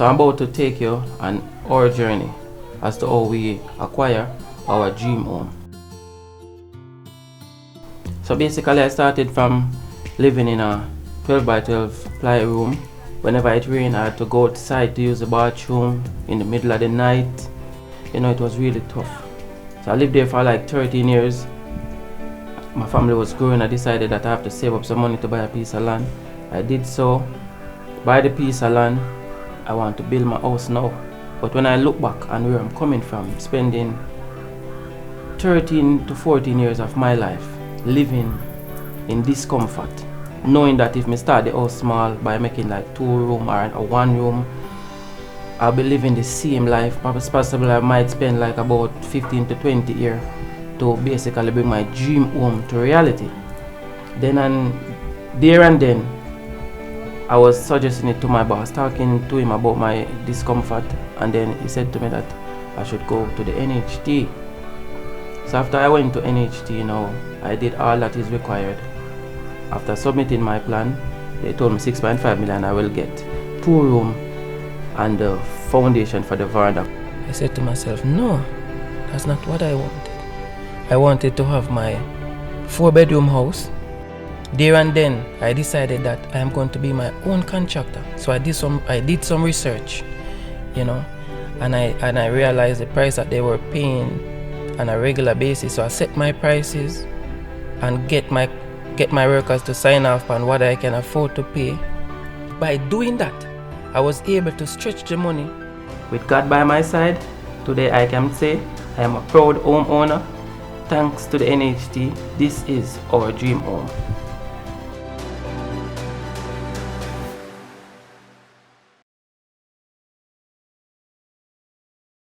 So I'm about to take you on our journey as to how we acquire our dream home. So basically I started from living in a 12 by 12 ply room. Whenever it rained I had to go outside to use the bathroom in the middle of the night. You know, it was really tough. So I lived there for like 13 years. My family was growing. I decided that I have to save up some money to buy a piece of land. I did so. Buy the piece of land. I want to build my house now. But when I look back and where I'm coming from, spending 13 to 14 years of my life living in discomfort, knowing that if I start the house small by making like 2 room or a 1 room, I'll be living the same life. Possibly I might spend like about 15 to 20 years to basically bring my dream home to reality. Then and then, I was suggesting it to my boss, talking to him about my discomfort, and then he said to me that I should go to the NHT. So after I went to NHT now, I did all that is required. After submitting my plan, they told me 6.5 million I will get 2 room and the foundation for the veranda. I said to myself, no, that's not what I wanted. I wanted to have my 4-bedroom house. There and then I decided that I am going to be my own contractor. So I did some research, you know, and I realized the price that they were paying on a regular basis. So I set my prices and get my workers to sign off on what I can afford to pay. By doing that, I was able to stretch the money. With God by my side, today I can say I am a proud homeowner. Thanks to the NHT, this is our dream home.